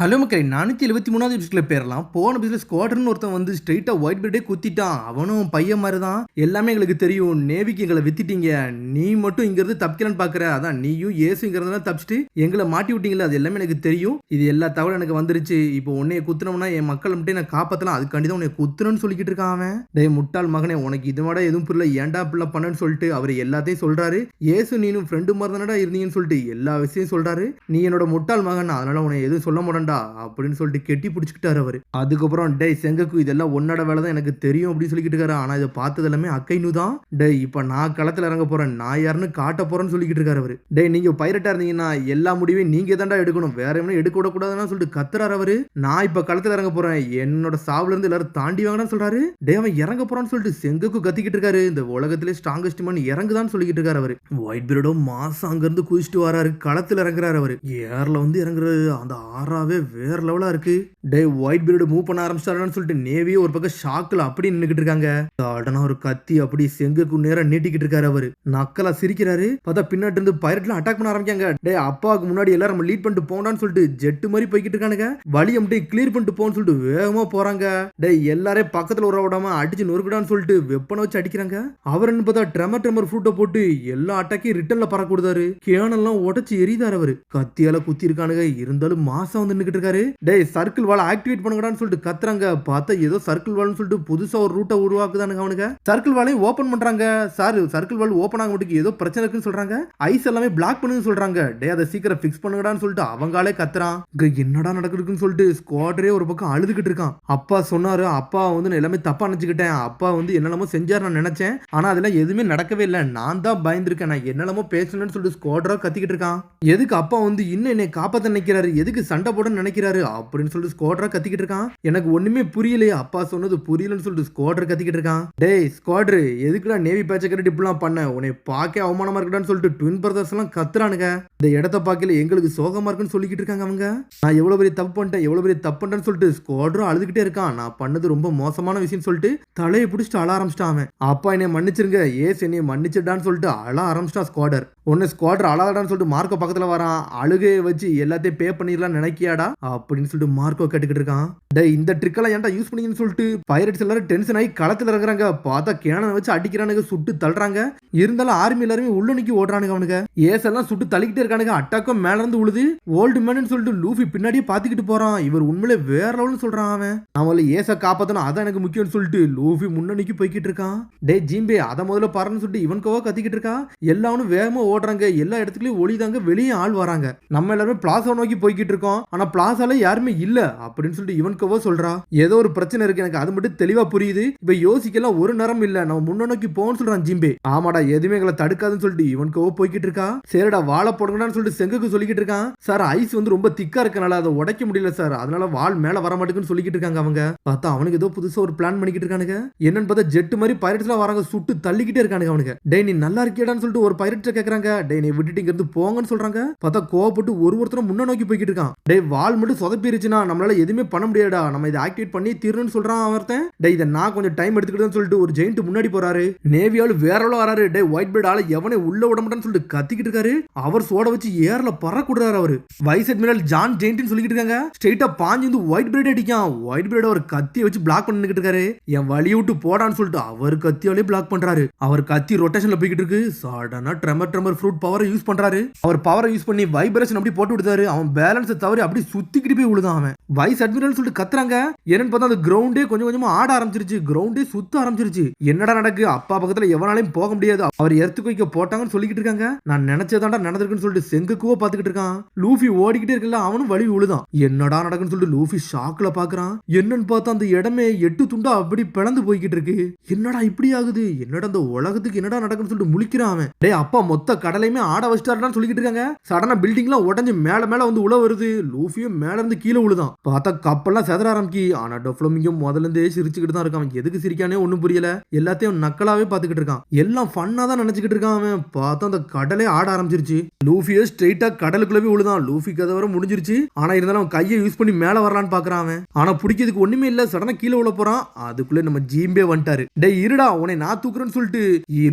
Hello மக்களே 473வது எபிசோட்ல பேரலாம். போன எபிசோட்ல ஸ்குவாட்ரன் ஒருத்தன் வந்து ஸ்ட்ரைட்டா ஒயிட் பெட்டே குத்திட்டான். அவனும் பையன் மாதிரி தான். எல்லாமே எங்களுக்கு தெரியும். நேவிக்கு எங்களை வித்திட்டீங்க. நீ மட்டும் இங்க இருந்து தப்பிக்கலான்னு பாக்குற. அதான் நீயும் ஏசுங்கிறதுனால தப்பிச்சுட்டு எங்களை மாட்டி விட்டீங்களா? அது எல்லாமே எனக்கு தெரியும். இது எல்லா தகவலும் எனக்கு வந்துருச்சு. இப்போ உன்னைய குத்துனோம்னா என் மக்கள் மட்டும் நான் காப்பாத்தலாம். அதுக்காண்டி தான் உன்னை குத்துறன்னு சொல்லிக்கிட்டு இருக்கான் அவன். டேய் முட்டாள் மகனே, உனக்கு இது விட எதுவும் புரியல. ஏன்டா பிள்ளை பண்ணன்னு சொல்லிட்டு அவர் எல்லாத்தையும் சொல்றாரு. ஏசு நீனும் ஃப்ரெண்டு மாதிரி தானடா இருந்தீங்கன்னு சொல்லிட்டு எல்லா விஷயம் சொல்றாரு. நீ என்னோட முட்டாள் மகன், அதனால உன்னை எதுவும் சொல்ல மாட்டேன்டா அப்படின்னு சொல்லிட்டு கெட்டி பிடிச்சிக்கிட்டாரு அவரு. அதுக்கப்புறம் டேய் செங்கக்கு இதெல்லாம் உன்னோட வேலை தான் எனக்கு தெரியும் அப்படின்னு சொல்லிக்கிட்டு இருக்காரு. ஆனா இதை பார்த்தது எல்லாமே அக்கைனு தான். டேய் இப்ப நான் களத்துல இறங்க போறேன், நான் யாருன்னு காட்ட போறேன்னு சொல்லிக்கிட்டு இருக்காரு அவரு. டேய் நீங்க பைரட்டா இருந்தீங்கன்னா எல்லா முடிவையும் நீங்க தான்டா எடுக்கணும், வேற எவனும் எடுக்க விடக்கூடாதுன்னு சொல்லிட்டு கத்துறாரு அவரு. நான் இப்ப களத்துல இறங்க போறேன், என்னோட சாவுல இருந்து எல்லாரும் தாண்டி வாங்கன்னு சொல்றாரு. டேய் அவன் இறங்க போறான்னு சொல்லிட்டு செங்கக்கு கத்திக்கிட்டு இருக்காரு. இந்த உலகத்திலே ஸ்ட்ராங்கஸ்ட் மேன் இறங்குதான்னு சொல்லிக்கிட்டு இருக்காரு அவரு. ஒயிட் பீரியடோ மாசம் அங்க இருந்து குதிச்சுட்டு வராரு, களத்துல இறங்குறாரு அவரு. ஏர்ல வந்து இறங்குறாரு. அந்த ஆறாவே வேற லெவலா இருக்கு. டே ஒயிட் பீரியட் மூவ் பண்ண ஆரம்பிச்சாருன்னு சொல்லிட்டு நேவியே ஒரு பக்கம் ஷாக்ல அப்படி நின்னுக்கிட்டு இருக்காங்க. உடனே ஒரு கத்தி அப்படி செங்குக்கு நேரம் நீட்டிக்கிட்டு இருக்காரு அவரு. நக்கலா சிரிக்கிறாரு. பார்த்தா பின்னாடி இருந்து பைரட்லாம் அட்டாக் பண்ண ஆரம்பிக்காங்க. டே அப்பாவுக்கு முன்னாடி எல்லாரும் நம்ம லீட் பண்ணிட்டு போனான்னு சொல்லிட்டு ஜெட்டு மாதிரி போய்கிட்டு இருக்கானுங்க. வழியை மட்டும் கிளியர் பண்ணிட்டு போன்னு சொல்லிட்டு வேகமா போறாங்க. டே எல்லாரையும் பக்கத்துல உற விடாம அடிச்சு நொறுக்கிடான்னு சொல்லிட்டு வெப்பனை வச்சு அடிக்கிறாங்க. அவர் என்ன பார்த்தா ட்ரெமர் ஃப்ரூட்டை போட்டு எல்லா அட்டாக்கையும் ரிட்டர்ன்ல பறக்க கொடுத்தாரு. கேனெல்லாம் உடச்சு எரிதாரு அவரு. கத்தியால குத்தி இருக்கானுங்க. இருந்தாலும் மாசம் வந்து நின்னுக்கிட்டு இருக்காரு. டே சர்க்கிள் வால் ஆக்டிவேட் பண்ணுங்கடான்னு சொல்லிட்டு கத்துறாங்க. பார்த்தா ஏதோ சர்க்கிள் வால்னு சொல்லிட்டு புதுசா ஒரு ரூட்டை உருவாக்குதானுங்க அவனுங்க. சர்க்கிள் வாலையும் ஓபன் பண்றாங்க. சார் சர்க்கிள் வால் ஓபன் ஆக மாட்டேங்குது, ஏதோ பிரச்சனை இருக்குன்னு சொல்றாங்க. ஐஸ் எல்லாமே பிளாக் பண்ணுன்னு சொல்றாங்க. டே அதை சீக்கிரம் ஃபிக்ஸ் பண்ணுங்கடான்னு சொல்லிட்டு அவங்களே கத்துறான். என்னடா நடக்குதுன்னு சொல்லிட்டு ஸ்குவாடரே ஒரு பக்கம் அழுதுகிட்டு இருக்கான். அப்பா சொன்னாரு, அப்பா வந்து எல்லாமே தப்பா நினைச்சுக்கிட்டேன். அப்பா வந்து என்னெல்லாமோ செஞ்சாரு நான் நினைச்சேன், ஆனா அதெல்லாம் எதுவுமே நடக்கவே இல்லை. நான் தான் பயந்துருக்கேன், நான் என்னெல்லாமோ பேசணும்னு சொல்லிட்டு ஸ்குவாடரா கத்திக்கிட்டு இருக்கான். எதுக்கு அப்பா வந்து இன்னும் என்னை காப்பாத்த நினைக்கிறாரு, எதுக்கு சண்டை போட நினைக்கிறாரு அப்படின்னு சொல்லிட்டு ஸ்குவாடரா கத்திக்கிட்டு இருக்கான். எனக்கு ஒண்ணுமே புரியலையே, அப்பா சொன்னது புரியலன்னு சொல்லிட்டு ஸ்குவாடர் கத்திக்கிட்டு இருக்கான். டேய் ஸ்குவாடர் எதுக்குடா நேவி பேட்ச கட்டி இப்படிலாம் பண்ண, உன்னை பார்க்க அவமானமா இருக்கடான்னு சொல்லிட்டு ட்வின் பிரதர்ஸ் எல்லாம் கத்துறானுங்க. இந்த இடத்த பார்க்கல எங்களுக்கு சோகமா இருக்குன்னு சொல்லிக்கிட்டு இருக்காங்க அவங்க. நான் எவ்வளவு பெரிய தப்பு பண்ணிட்டேன், எவ்வளவு பெரிய தப்பு பண்ணிட்டேன்னு சொல்லிட்டு ஸ்குவாடரும் அழுதுகிட்டே இருக்கான். நான் பண்ணது ரொம்ப மோசமான விஷயம் சொல்லிட்டு தலையை பிடிச்சிட்டு அழ ஆரம்பிச்சிட்டான் அவன். அப்பா என்னை மன்னிச்சிருங்க, ஏஸ் என்னை மன்னிச்சிட்டான்னு சொல்லிட்டு அழ ஆரம்பிச்சிட்டான் ஸ்குவாடர். ஒன்னு ஸ்குவாடர் அழாதான்னு சொல்லிட்டு மார்க்கோ பக்கத்துல வரான். அழுகையை வச்சு எல்லாத்தையும் பே பண்ணிடலாம் நினைக்கியாடா அப்படின்னு சொல்லிட்டு மார்க்கோ கேட்டுக்கிட்டு இருக்கான். டேய் இந்த ட்ரிக்கெல்லாம் ஏன்டா யூஸ் பண்ணீங்கன்னு சொல்லிட்டு பைரட்ஸ் எல்லாரும் டென்ஷன் ஆகி களத்துல இறங்குறாங்க. பார்த்தா கேனனை வச்சு அடிக்கிறானுங்க, சுட்டு தள்ளுறாங்க. இருந்தாலும் ஆர்மி எல்லாருமே உள்ள நிக்கி ஓடுறானுங்க அவனுங்க. ஏஸ் எல்லாம் சுட்டு தள்ளிக்கிட்டே இருக்கானுங்க. அட்டாக்கும் மேல இருந்து உழுது. ஓல்டு மேன் சொல்லிட்டு லூஃபி பின்னாடியே பாத்துக்கிட்டு போறான். இவர் உண்மையிலே வேற லெவல்னு சொல்றான் அவன். அவளை ஏச காப்பாத்தணும், அதான் எனக்கு முக்கியம்னு சொல்லிட்டு லூஃபி முன்னணிக்கு போய்கிட்டு இருக்கான். டே ஜிம்பே அதை முதல்ல பாருன்னு சொல்லிட்டு இவன்கோவா கத்திக்கிட்டு இருக்கா. எல்லாரும் வேகமா ஓடுறாங்க. எல்லா இடத்துலயும் ஒளிதாங்க, வெளியே ஆள் வராங்க. நம்ம எல்லாருமே பிளாசா நோக்கி போய்கிட்டு இருக்கோம். ஆனா பிளாசால யாருமே இல்ல அப்படின்னு சொல்லிட்டு இவன்கோவா சொல்றா. ஏதோ ஒரு பிரச்சனை இருக்கு, எனக்கு அது மட்டும் தெளிவா புரியுது. இப்ப யோசிக்கலாம் ஒரு நேரம் இல்ல, நம்ம முன்னோக்கி போன்னு சொல்றான் ஜிம்பே. ஆமாடா எதுவுமே எங்களை தடுக்காதுன்னு சொல்லிட்டு இவன்கோவா போய்கிட்டு இருக்கா. சரிடா வாழை போடுங்கடான்னு சொல்லிட்டு செங்குக்கு சொல்லிக்கிட்டு இருக்கான். சார் ஐஸ் வந்து ரொம்ப திக்கா இருக்கனால அதை உடைக்க முடியல சார், அதனால வால் மேல வர மாட்டேங்குன்னு சொல்லிக்கிட்டு இருக்காங்க அவங்க. பார்த்தா அவனுக்கு ஏதோ புதுசா ஒரு பிளான் பண்ணிக்கிட்டு இருக்கானுங்க. என்னன்னு பார்த்தா ஜெட் மாதிரி பைரட்ஸ் எல்லாம் வராங்க, சுட்டு தள்ளிக்கிட்டே இருக்கானுங்க அவனுக்கு. டே நீ நல்லா இருக்கியாடான்னு சொல்லிட்டு ஒரு பைரட்ஸ் கேக்குறாங்க. டே நீ விட்டுட்டு இங்க இருந்து போங்கன்னு சொல்றாங்க. பார்த்தா கோவப்பட்டு ஒருத்தரும் முன்ன நோக்கி போய்கிட்டு இருக்கான். டே வால் மட்டும் சொதப்பிருச்சுன்னா நம்மளால எதுவுமே பண்ண முடியாடா, நம்ம இதை ஆக்டிவேட் பண்ணி தீரணும்னு சொல்றான் அவர்த்தன். டே இதை நான் கொஞ்சம் டைம் எடுத்துக்கிட்டேன்னு சொல்லிட்டு ஒரு ஜெயிண்ட் முன்னாடி போறாரு. நேவியால வேற எவ்வளவு வராரு. டே ஒயிட் பீரியட் ஆள எவனே உள்ள விட மாட்டான்னு சொல்லிட்டு கத்திக்கிட்டு இருக்காரு. அவர் சோட வச்சு ஏர்ல பறக்கூடாரு அவரு. வைஸ் அட்மிரல் ஜான் ஜெயிண்ட் சொல்லிக்கிட்டு இருக்காங்க. ஸ்ட்ரைட்டா பாஞ்சு வந்து ஒயிட் பீரியட் அடிக்கான். ஒயிட் பீரியட் ஒரு கத்தியை வச்சு பிளாக் பண்ணிக்கிட்டு இருக்காரு. என் வழியை விட்டு போடான்னு சொல்லிட்டு அவர் கத்தியாலே பிளாக் பண்றாரு. அவர் கத்தி ரொட்டேஷன்ல போய்கிட்டு இருக்கு. சடனா ட்ரெமர் ஃப்ரூட் பவரை யூஸ் பண்றாரு. அவர் பவரை யூஸ் பண்ணி வைப்ரேஷன் அப்படி போட்டு விடுறாரு. அவன் பேலன்ஸ் தவறி அப்படி சுத்திக்கிட்டு போய் விழுதான் அவன். வைஸ் அட்மிரல் சொல்லிட்டு கத்துறாங்க. என்னன்னு பார்த்தா அந்த கிரவுண்டே கொஞ்சம் கொஞ்சமா ஆட ஆரம்பிச்சிருச்சு. கிரவுண்டே சுத்த ஆரம்பிச்சிருச்சு. என்னடா நடக்கு, அப்பா பக்கத்துல எவனாலையும் போக முடியாது, அவர் எர்த்து வைக்க போட்டாங்கன்னு சொல்லிக்கிட்டு இருக்காங்க. நான் நினைச்சதாண்டா நடந்திருக்குன்னு சொல்லிட்டு செங்குக்குவோ பாத்துக்கிட்டு இருக்கான். லூஃபி ஓடிக்கிட்டே இருக்கல, அவனும் வழி விழுதான். என்னடா நடக்குன்னு சொல்லிட்டு லூஃபி ஷாக்ல பாக்குறான். என்னன்னு பார்த்தா அந்த இடமே 8 துண்டா அப்படி பிளந்து போய்கிட்டு இருக்கு. என்னடா இப்படி ஆகுது, என்னடா அந்த உலகத்துக்கு என்னடா நடக்குன்னு சொல்லிட்டு முழிக்கிறான் அவன். டேய் அப்பா மொத்த கடலையுமே ஆட வச்சிட்டாருன்னு சொல்லிக்கிட்டு இருக்காங்க. சடனா பில்டிங்லாம் உடஞ்சு மேல மேல வந்து உள்ள வருது. லூஃபியும் மேல இருந்து கீழே விழுதான். பார்த்தா கப்பெல்லாம் செதற ஆரம்பிக்கி. ஆனா டொஃப்ளமிங்கோ முதல்ல இருந்தே சிரிச்சுக்கிட்டு தான் இருக்கான். எதுக்கு சிரிக்கானே ஒண்ணும் புரியல. எல்லாத்தையும் நக்கலாவே பாத்துக்கிட்டு இருக்கான். எல்லாம் ஃபன்னா தான் நினைச்சுக்கிட்டு இருக்கான். அவன் பார்த்தா அந்த கடலே ஆட ஆரம்பிச்சிருச்சு. லூஃபியே ஸ்ட்ரெயிட்டா கடலுக்குள்ள போய் விழுதான். லூஃபி கதை வர முடிஞ்சிருச்சு. ஆனா இருந்தாலும் அவன் கையை யூஸ் பண்ணி மேல வரலான்னு பாக்குறான். அவன் ஆனா பிடிக்கிறதுக்கு ஒண்ணுமே இல்ல. சடனா கீழே விழ போறான். அதுக்குள்ள நம்ம ஜீம்பே வந்துட்டாரு. டேய் இருடா உன்னை நான் தூக்குறேன்னு சொல்லிட்டு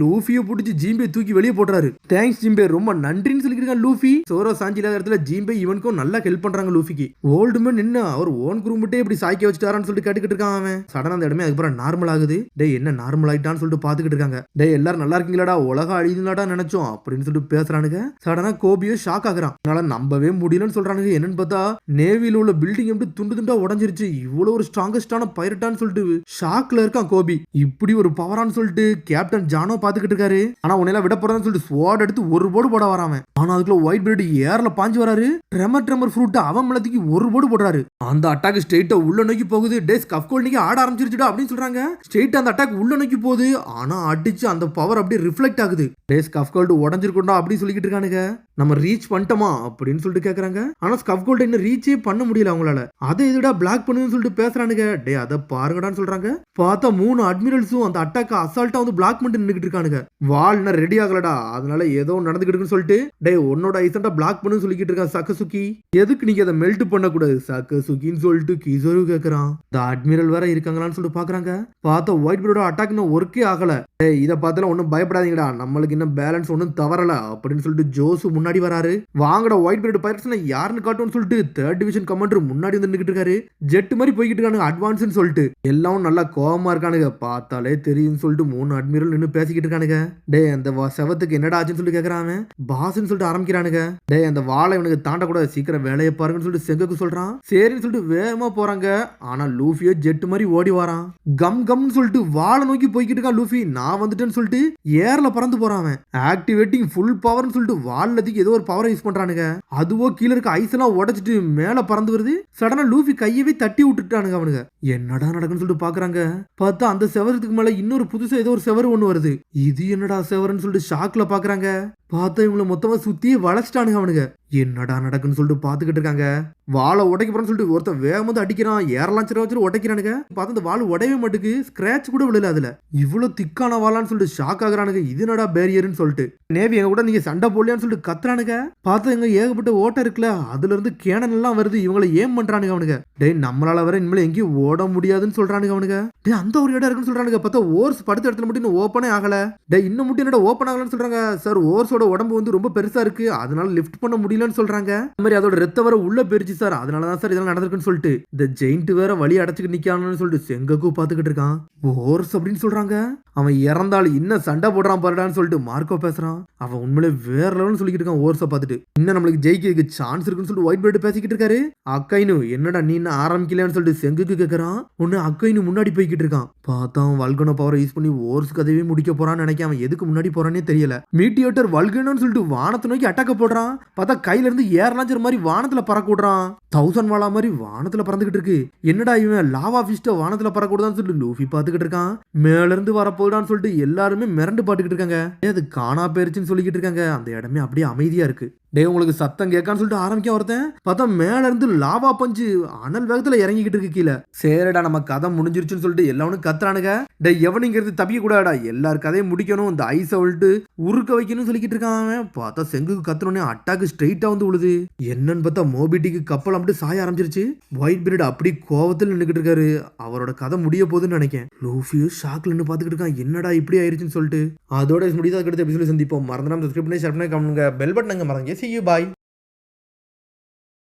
லூஃபியை பிடிச்சி ஜீம்பே தூக்கி வெளியே போடுறாரு. தேங்க்ஸ் ஜீம்பே, ரொம்ப நன்றின்னு சொல்லிருக்கான் லூஃபி. சோரோ சாஞ்சி இல்லாத இடத்துல ஜீம்பே இவனுக்கும் நல்லா ஹெல்ப் பண்றாங்க லூஃபிக்கு. ஓல்டு மேன் நின்னு அவர் ஓன் குரூம்பட்டே இப்படி சாய்க்க வச்சுட்டாரான்னு சொல்லிட்டு கேட்டுக்கிட்டு இருக்கான். அவன் சடனா அந்த இடமே அதுக்கப்புறம் நார்மல் ஆகுது. டேய் என்ன நார்மல் ஆயிட்டான்னு சொல்லிட்டு பாத்துக்கிட்டு இருக்காங்க. டேய் எல்லாரும் நல்லா இருக்கீங்களாடா, உலகம் அழியுதுலாடா நினைச்சோம் அப்படின்னு சொல்லிட்டு பேசுறானுங்க. சடனா கோபியோ ஷாக் ஆகுறான். அதனால நம்பவே முடியலன்னு சொல்றானுங்க. என்னன்னு பார்த்தா நேவில உள்ள பில்டிங் எப்படி துண்டு துண்டா உடஞ்சிருச்சு. இவ்வளவு ஒரு ஸ்ட்ராங்கஸ்டான பைரட்டான்னு சொல்லிட்டு ஷாக்ல இருக்கான் கோபி. இப்படி ஒரு பவரான்னு சொல்லிட்டு கேப்டன் ஜானோ பாத்துக்கிட்டு இருக்காரு. ஆனா உன்னையெல்லாம் விட போறதான்னு சொல்லிட்டு ஸ்வாட் எடுத்து ஒரு போடு போட வராம. ஆனா அதுக்குள்ள ஒயிட் பிரெட் ஏர்ல பாஞ்சு வராரு. ட்ரெமர் ஃப்ரூட் அவன் மேலத்துக்கு ஒரு போடு போடுறாரு. அந்த அட்டாக் ஸ்ட்ரெயிட்டா உள்ள நோக்கி போகுது. டேஸ் கஃப்கோல் நீங்க ஆட ஆரம்பிச்சிருச்சுடா அப்படின்னு சொல்றாங்க. ஸ்ட்ரெயிட்டா அந்த அட்டாக் உள்ள நோக்கி போகுது. ஆனா அடிச்சு அந்த பவர் அப்படியே ரிஃப்ளெக்ட் ஆகுது. டேஸ் கஃப்கோல்ட் உடஞ்சிருக்கும்டா அப்படின்னு சொல்லிக்கிட்டு இருக்கானுங்க. நம்ம ரீச் பண்ணிட்டோமா அப்படின்னு சொல்லிட்டு கேக்குறாங்க. ஆனா கஃப்கோல்ட் இன்னும் ரீச்சே பண்ண முடியல அவங்களால. அதை எதுடா பிளாக் பண்ணுன்னு சொல்லிட்டு பேசுறானுங்க. டே அதை பாருங்கடான்னு சொல்றாங்க. பார்த்தா 3 அட்மிரல்ஸும் அந்த அட்டாக் அசால்ட்டா வந்து பிளாக் பண்ணிட்டு நின்னுக்கிட்டு இருக்கானுங்க. வால்னா ரெடி ஆகலடா, அதனால ஏதோ நடந்துக்கிட்டுன்னு சொல்லிட்டு டே உன்னோட ஐசண்டா பிளாக் பண்ணுன்னு சொல்லிக்கிட்டு இருக்கான் சக்கசுக்கி. எதுக்கு நீங்க அதை மெல்ட் பண்ணக்கூடாது சக்கசுக்கின்னு சொல்லிட்டு கிசோரு கேக்குறான். இந்த அட்மிரல் வேற இருக்காங்களான்னு சொல்லிட்டு பாக்குறாங்க. பார்த்தா ஒயிட் பிரோட அட்டாக் இன்னும் ஒர்க்கே ஆகல. இதை பார்த்தாலும் ஒன்னும் பயப்படாதீங்கடா, நம்மளுக்கு இன்னும் பேலன்ஸ் ஒன்னும் தவறல அப்படின்னு சொல்லிட்டு ஜோசு முன்னாடி வராரு. வாங்கடா ஒயிட் பிரெட் பைரட்ஸ்னா யாருன்னு காட்டும்னு சொல்லிட்டு 3rd டிவிஷன் கமாண்டர் முன்னாடி வந்து நின்னுக்கிட்டு இருக்காரு. ஜெட் மாதிரி போய்கிட்டு இருக்கானுங்க அட்வான்ஸ்னு சொல்லிட்டு. எல்லாம் நல்லா கோவமா இருக்கானுங்க. பார்த்தாலே தெரியும்னு சொல்லிட்டு 3 அட்மிரல் நின்னு பேசிக்கிட்டு இருக்கானுங்க. டே அந்த செவத்துக்கு என்னடா ஆச்சுன்னு சொல்லிட்டு கேக்குறான். பாஸ்ன்னு சொல்லிட்டு ஆரம்பிக்கிறானுங்க. டே அந்த வாழை இவனுக்கு தாண்டக்கூடாது, சீக்கிரம் வேலையை பாருங்கன்னு சொல்லிட்டு செங்கக்கு சொல்றான். சரின்னு சொல்லிட்டு வேகமா போறாங்க. ஆனா லூஃபியோ ஜெட் மாதிரி ஓடி வரான். கம்னு சொல்லிட்டு வாழை நோக்கி போய்கிட்டு இருக்கான் லூஃபி. நான் வந்துட்டேன்னு சொல்லிட்டு ஏர்ல பறந்து போறான். ஆக்டிவேட்டிங் ஃபுல் பவர்னு சொல்லிட்டு வால்லதுக்கு ஏதோ ஒரு பவரை யூஸ் பண்றானுங்க. அதுவோ கீழே இருக்க ஐஸ் எல்லாம் உடைச்சிட்டு மேல பறந்து வருது. சடனா லூஃபி கையவே தட்டி விட்டுட்டானுங்க அவனுங்க. என்னடா நடக்குன்னு சொல்லிட்டு பாக்குறாங்க. பார்த்தா அந்த செவரத்துக்கு மேல இன்னொரு புதுசா ஏதோ ஒரு செவரு ஒண்ணு வருது. இது என்னடா செவருன்னு சொல்லிட்டு ஷாக்ல பாக்குறாங்க. பார்த்தா இவங்களை மொத்தமா சுத்தியே வளைச்சிட்டானுங்க அவனுங்க. என்னடா நடக்குன்னு சொல்லிட்டு பாத்துக்கிட்டு இருக்காங்க. வாழை உடைக்க போறேன்னு சொல்லிட்டு ஒருத்தன் வேகம் வந்து அடிக்கிறான். ஏறலாம் சிற வச்சு உடைக்கிறானுங்க. பார்த்தா அந்த வாழை உடையவே மாட்டுக்கு, ஸ்கிராச் கூட விழல. அதுல இவ்வளவு திக்கான வாழான்னு சொல்லிட்டு ஷாக் ஆகுறானுங்க. இது என்னடா பேரியர்னு சொல்லிட்டு நேவி எங்க கூட நீங்க சண்டை போடலையான்னு சொல்லிட்டு கத்துறானுங்க. பார்த்தா எங்க ஏகப்பட்ட ஓட்டம் இருக்குல்ல, அதுல இருந்து கேனன் எல்லாம் வருது. இவங்களை ஏம் பண்றானுங்க அவனுங்க. டேய் நம்மளால வர இனிமேல் எங்கேயும் ஓட முடியாதுன்னு சொல்றானுங்க அவனுங்க. டே அந்த ஒரு இடம் இருக்குன்னு சொல்றானுங்க. பார்த்தா ஓர்ஸ் படுத்த இடத்துல மட்டும் இன்னும் ஓப்பனே ஆகல. டே இன்னும் மட்டும் என்னடா ஓப்பன் ஆகலன்னு சொல்றாங்க. சார் ஓர்ஸோட உடம்பு வந்து ரொம்ப பெருசா இருக்கு, அதனால லிஃப்ட் பண்ண முடியலன்னு சொல்றாங்க. அந்த மாதிரி அதோட ரத்த வர உள்ள போயிருச்சு சார், அதனாலதான் சார் இதெல்லாம் நடந்திருக்குன்னு சொல்லிட்டு இந்த ஜெயிண்ட் வேற வழி அடைச்சுக்கிட்டு நிக்கானு சொல்லிட்டு செங்கக்கு பாத்துக்கிட்டு இருக்கான். ஓர்ஸ் அப்படின்னு சொல்றாங்க. அவன் இறந்தாலும் இன்னும் சண்டை போடுறான் பாருடான்னு சொல்லிட்டு மார்க்கோ பேசுறான். அவன் உண்மையிலே வேற லெவல்னு சொல்லிக்கிட்டு இருக்கான். ஓர்ஸை பார்த்துட்டு இன்னும் நம்மளுக்கு ஜெயிக்கிறதுக்கு சான்ஸ் இருக்குன்னு சொல்லிட்டு ஒயிட் பிரெட் பேசிக்கிட்டு இருக்காரு. அக்கைனு என்னடா நீ இன்னும் ஆரம்பிக்கலன்னு சொல்லிட்டு செங்குக்கு கேட்கறான். ஒன்னு அக்கைனு முன்னாடி போய்கிட்டு இருக்கான். பார்த்தா வல்கனோ பவரை யூஸ் பண்ணி ஓர்ஸ் கதையே முடிக்க போறான்னு நினைக்க. அவன் எதுக்கு முன்னாடி போறானே தெரியல. மீட்டியோட்டர் வல்கனோன்னு சொல்லிட்டு வானத்தை நோக்கி அட்டாக்க போடுறான். பார்த்தா கையில இருந்து ஏர்லாஞ்சர் மாதிரி வானத்துல பறக்க விடுறான். 1000 வாலா மாதிரி வானத்துல பறந்துகிட்டு இருக்கு. என்னடா இவன் லாவா ஃபிஷ்ட வானத்துல பறக்க விடுதான்னு சொல்லிட்டு லூஃபி பாத்துக்கிட்டு இருக்கான். மேல இருந்து வரப்போடான்னு சொல்லிட்டு எல்லாருமே மிரண்டு பாட்டுக்கிட்டு இருக்காங்க. அது காணா போயிருச்சுன்னு சொல்லிக்கிட்டு இருக்காங்க. அந்த இடமே அப்படியே அமைதியா இருக்கு. டே உங்களுக்கு சத்தம் கேட்கான்னு சொல்லிட்டு ஆரம்பிக்க ஒருத்தன். பார்த்தா மேல இருந்து லாவா பஞ்சு அனல் வேகத்துல இறங்கிக்கிட்டு இருக்கு கீழே. சரிடா நம்ம கதை முடிஞ்சிருச்சுன்னு சொல்லிட்டு எல்லாரும் கத்துறானுங்க. டே எவனுங்கிறது தப்பிக்க கூடாடா, எல்லார் கதையும் முடிக்கணும், இந்த ஐஸை விட்டு உருக்க வைக்கணும்னு சொல்லிக்கிட்டு இருக்கான். பார்த்தா செங்குக்கு கத்துறோன்னே அட்டாக்கு ஸ்ட்ரெயிட்டா வந்து விழுது. என்னன்னு பார்த்தா மோபிடிக்கு கப்பல் அப்படி சாய ஆரம்பிச்சிருச்சு. ஒயிட் பீரியட் அப்படி கோவத்தில் நின்றுக்கிட்டு இருக்காரு. அவரோட கதை முடிய போகுதுன்னு நினைக்கேன். லூஃபியும் ஷாக்ல நின்று பாத்துக்கிட்டு இருக்கான். என்னடா இப்படி ஆயிருச்சுன்னு சொல்லிட்டு. அதோட முடியாது அடுத்த எபிசோட சந்திப்போம். மறந்துடாம சப்ஸ்கிரைப் பண்ணி ஷேர் பண்ணி கமெண்ட் பெல் பட்டன் மறந்து. See you, bye.